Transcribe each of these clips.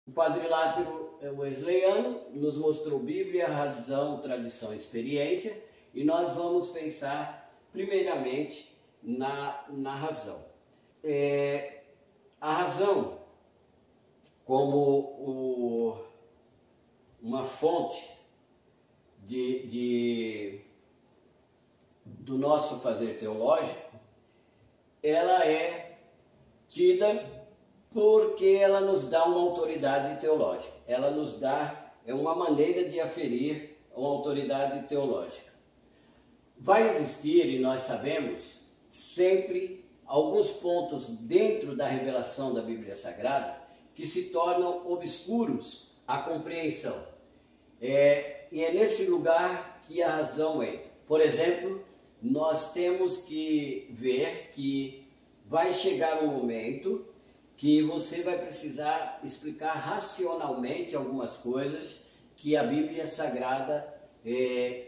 O quadrilátero wesleyano nos mostrou Bíblia, razão, tradição e experiência, e nós vamos pensar primeiramente na razão. A razão como uma fonte do nosso fazer teológico, ela é tida porque ela nos dá uma autoridade teológica. Ela nos dá uma maneira de aferir uma autoridade teológica. Vai existir, e nós sabemos, sempre alguns pontos dentro da revelação da Bíblia Sagrada que se tornam obscuros à compreensão. E é nesse lugar que a razão entra. Por exemplo, nós temos que ver que vai chegar um momento que você vai precisar explicar racionalmente algumas coisas que a Bíblia Sagrada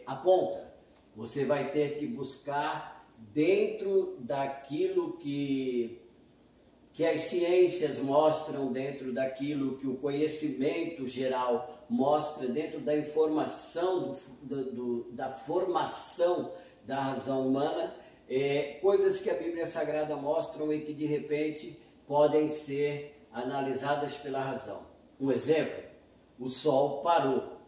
aponta. Você vai ter que buscar dentro daquilo que as ciências mostram, dentro daquilo que o conhecimento geral mostra, dentro da informação, da formação da razão humana, coisas que a Bíblia Sagrada mostra e que de repente podem ser analisadas pela razão. Um exemplo, o Sol parou.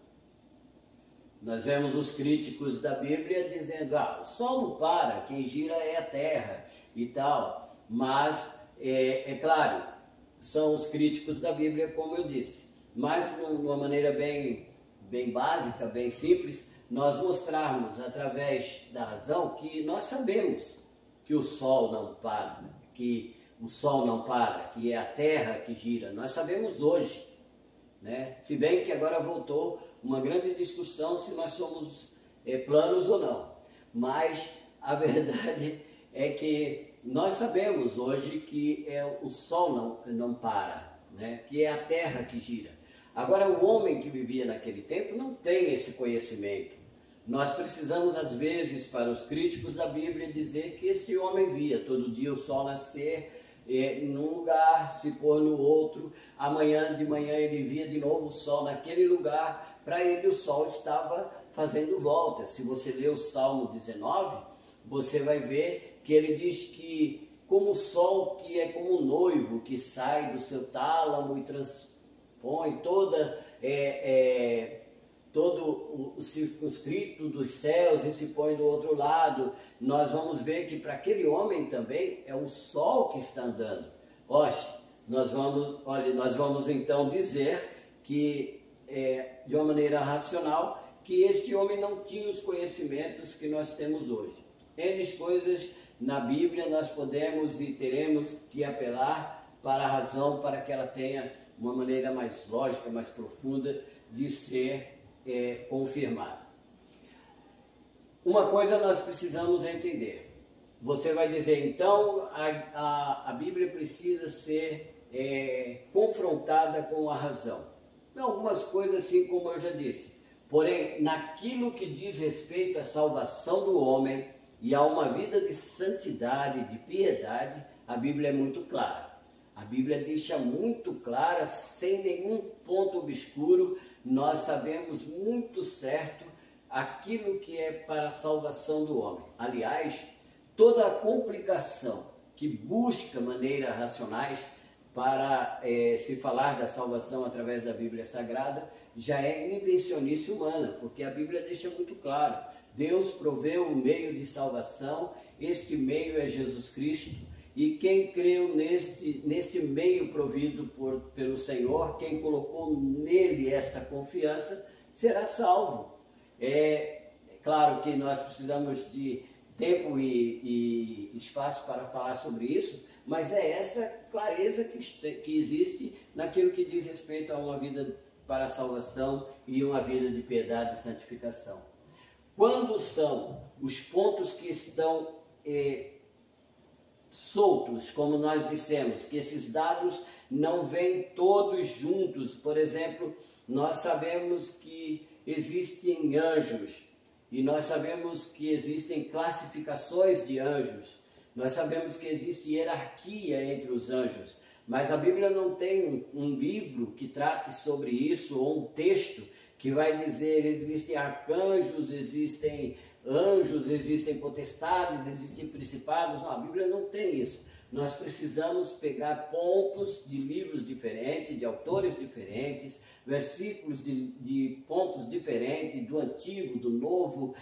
Nós vemos os críticos da Bíblia dizendo, o Sol não para, quem gira é a Terra e tal. Mas, é claro, são os críticos da Bíblia, como eu disse. Mas, de uma maneira bem básica, bem simples, nós mostrarmos através da razão que nós sabemos que o Sol não para, que é a Terra que gira. Nós sabemos hoje, né? Se bem que agora voltou uma grande discussão se nós somos planos ou não. Mas a verdade é que nós sabemos hoje que o Sol não para, né? Que é a Terra que gira. Agora, o homem que vivia naquele tempo não tem esse conhecimento. Nós precisamos, às vezes, para os críticos da Bíblia, dizer que este homem via todo dia o Sol nascer num lugar, se pôr no outro, amanhã de manhã ele via de novo o Sol naquele lugar. Para ele o Sol estava fazendo volta. Se você ler o Salmo 19, você vai ver que ele diz que como o Sol que é como um noivo que sai do seu tálamo e transpõe todo o circunscrito dos céus e se põe do outro lado, nós vamos ver que para aquele homem também é o Sol que está andando. Nós vamos então dizer que, de uma maneira racional, que este homem não tinha os conhecimentos que nós temos hoje. N coisas na Bíblia nós podemos e teremos que apelar para a razão, para que ela tenha uma maneira mais lógica, mais profunda de ser confirmado. Uma coisa nós precisamos entender. Você vai dizer, então, a Bíblia precisa ser confrontada com a razão. Algumas coisas assim, como eu já disse. Porém, naquilo que diz respeito à salvação do homem e a uma vida de santidade, de piedade, a Bíblia é muito clara. A Bíblia deixa muito clara, sem nenhum ponto obscuro. Nós sabemos muito certo aquilo que é para a salvação do homem. Aliás, toda a complicação que busca maneiras racionais para se falar da salvação através da Bíblia Sagrada já é invencionice humana, porque a Bíblia deixa muito claro. Deus proveu um meio de salvação, este meio é Jesus Cristo. E quem creu neste meio provido pelo Senhor, quem colocou nele esta confiança, será salvo. É claro que nós precisamos de tempo e espaço para falar sobre isso, mas é essa clareza que existe naquilo que diz respeito a uma vida para a salvação e uma vida de piedade e santificação. Quando são os pontos que estão soltos, como nós dissemos, que esses dados não vêm todos juntos. Por exemplo, nós sabemos que existem anjos e nós sabemos que existem classificações de anjos. Nós sabemos que existe hierarquia entre os anjos. mas a Bíblia não tem um livro que trate sobre isso, ou um texto que vai dizer existem arcanjos, existem anjos, existem potestades, existem principados. Não, a Bíblia não tem isso. Nós precisamos pegar pontos de livros diferentes, de autores diferentes, versículos de pontos diferentes, do Antigo, do Novo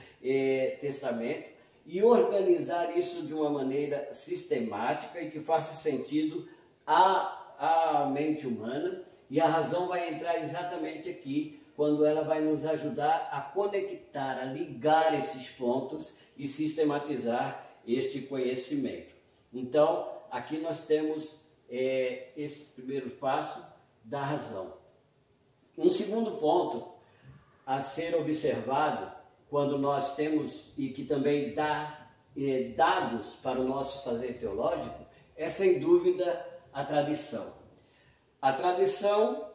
Testamento, e organizar isso de uma maneira sistemática e que faça sentido à mente humana. E a razão vai entrar exatamente aqui, quando ela vai nos ajudar a conectar, a ligar esses pontos e sistematizar este conhecimento. Então, aqui nós temos esse primeiro passo da razão. Um segundo ponto a ser observado, quando nós temos, e que também dá dados para o nosso fazer teológico, é sem dúvida a tradição. A tradição,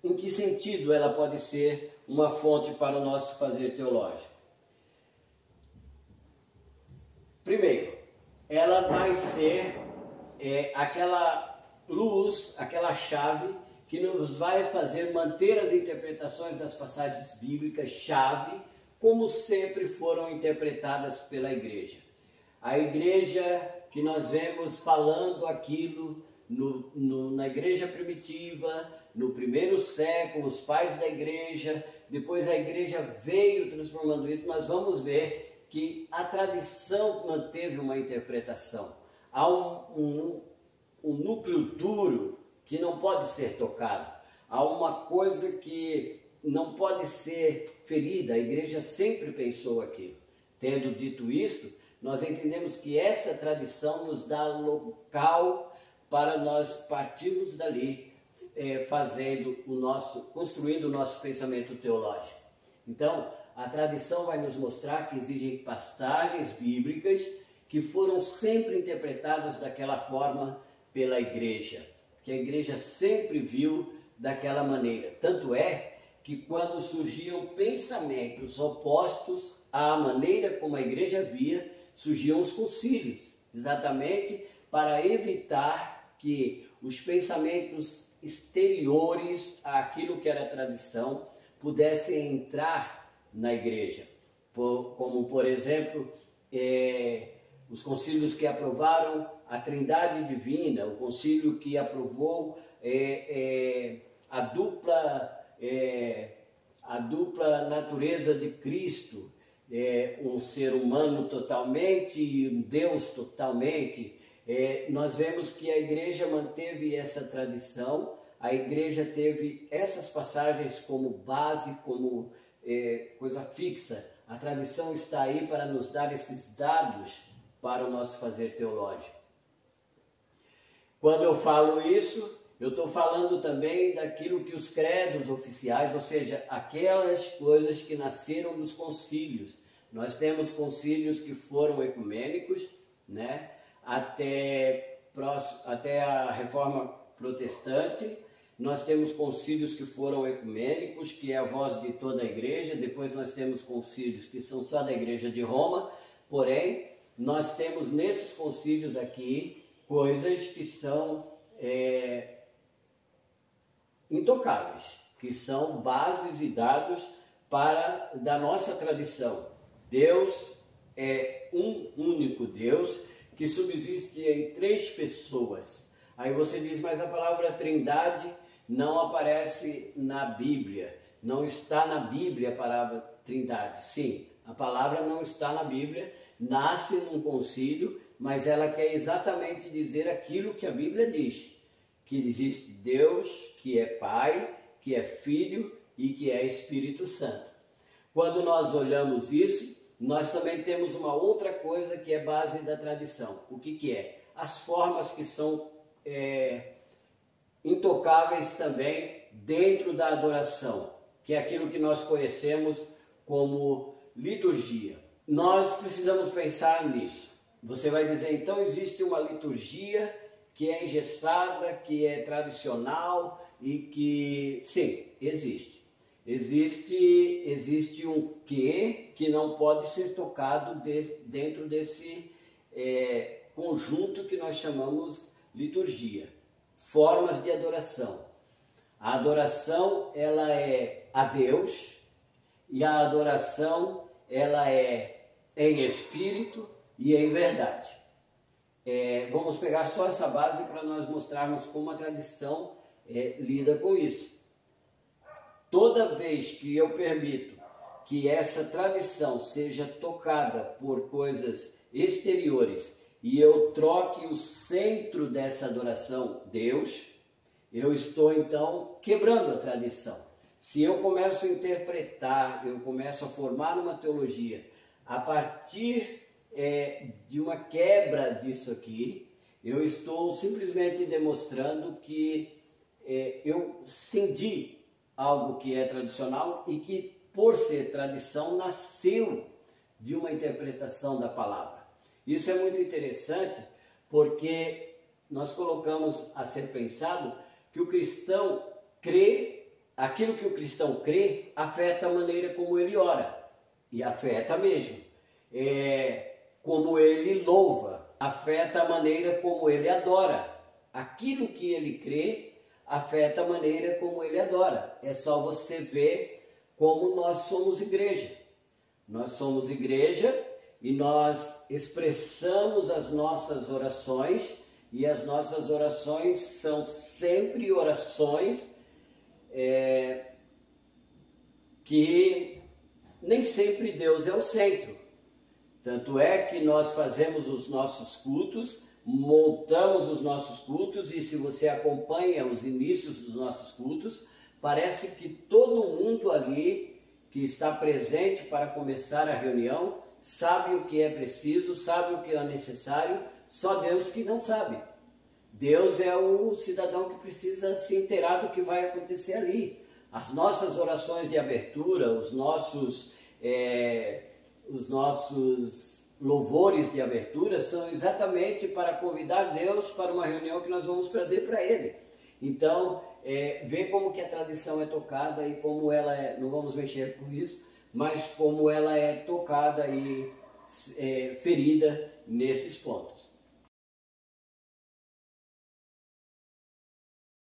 em que sentido ela pode ser uma fonte para o nosso fazer teológico? Primeiro, ela vai ser aquela luz, aquela chave que nos vai fazer manter as interpretações das passagens bíblicas chave, como sempre foram interpretadas pela igreja. A igreja que nós vemos falando aquilo na igreja primitiva, no primeiro século, os pais da igreja, depois a igreja veio transformando isso, nós vamos ver que a tradição manteve uma interpretação. Há um núcleo duro que não pode ser tocado. Há uma coisa que não pode ser ferida. A igreja sempre pensou aquilo. Tendo dito isto, nós entendemos que essa tradição nos dá local para nós partirmos dali, construindo o nosso pensamento teológico. Então, a tradição vai nos mostrar que existem passagens bíblicas que foram sempre interpretadas daquela forma pela igreja, que a igreja sempre viu daquela maneira. Tanto é que quando surgiam pensamentos opostos à maneira como a igreja via, surgiam os concílios, exatamente para evitar que os pensamentos exteriores àquilo que era tradição pudessem entrar na igreja, como por exemplo os concílios que aprovaram a Trindade Divina, o concílio que aprovou a dupla natureza de Cristo, um ser humano totalmente e um Deus totalmente. Nós vemos que a igreja manteve essa tradição, a igreja teve essas passagens como base, como coisa fixa. A tradição está aí para nos dar esses dados para o nosso fazer teológico. Quando eu falo isso, eu estou falando também daquilo que os credos oficiais, ou seja, aquelas coisas que nasceram dos concílios. Nós temos concílios que foram ecumênicos, né? Até a Reforma Protestante. Nós temos concílios que foram ecumênicos, que é a voz de toda a igreja. Depois nós temos concílios que são só da igreja de Roma. Porém, nós temos nesses concílios aqui coisas que são intocáveis, que são bases e dados da nossa tradição. Deus é um único Deus que subsiste em 3 pessoas. Aí você diz, mas a palavra Trindade não aparece na Bíblia. Não está na Bíblia a palavra Trindade. Sim, a palavra não está na Bíblia, nasce num concílio, mas ela quer exatamente dizer aquilo que a Bíblia diz. Que existe Deus, que é Pai, que é Filho e que é Espírito Santo. Quando nós olhamos isso, nós também temos uma outra coisa que é base da tradição. O que é? As formas que são intocáveis também dentro da adoração, que é aquilo que nós conhecemos como liturgia. Nós precisamos pensar nisso. Você vai dizer, então existe uma liturgia que é engessada, que é tradicional e que... Sim, existe. Existe um quê que não pode ser tocado dentro desse conjunto que nós chamamos liturgia, formas de adoração. A adoração, ela é a Deus, e a adoração, ela é em espírito e em verdade. Vamos pegar só essa base para nós mostrarmos como a tradição lida com isso. Toda vez que eu permito que essa tradição seja tocada por coisas exteriores e eu troque o centro dessa adoração, Deus, eu estou então quebrando a tradição. Se eu começo a interpretar, eu começo a formar uma teologia a partir de uma quebra disso aqui, eu estou simplesmente demonstrando que eu cingi algo que é tradicional e que, por ser tradição, nasceu de uma interpretação da palavra. Isso é muito interessante porque nós colocamos a ser pensado que o cristão crê, aquilo que o cristão crê afeta a maneira como ele ora, e afeta mesmo. Como ele louva, afeta a maneira como ele adora. Aquilo que ele crê afeta a maneira como ele adora. É só você ver como nós somos igreja. Nós somos igreja e nós expressamos as nossas orações, e as nossas orações são sempre orações que nem sempre Deus é o centro. Tanto é que nós fazemos os nossos cultos, montamos os nossos cultos, e se você acompanha os inícios dos nossos cultos, parece que todo mundo ali que está presente para começar a reunião sabe o que é preciso, sabe o que é necessário, só Deus que não sabe. Deus é o cidadão que precisa se inteirar do que vai acontecer ali. As nossas orações de abertura, os nossos louvores de abertura são exatamente para convidar Deus para uma reunião que nós vamos trazer para Ele. Então, vê como que a tradição é tocada e como ela não vamos mexer com isso, mas como ela é tocada e ferida nesses pontos.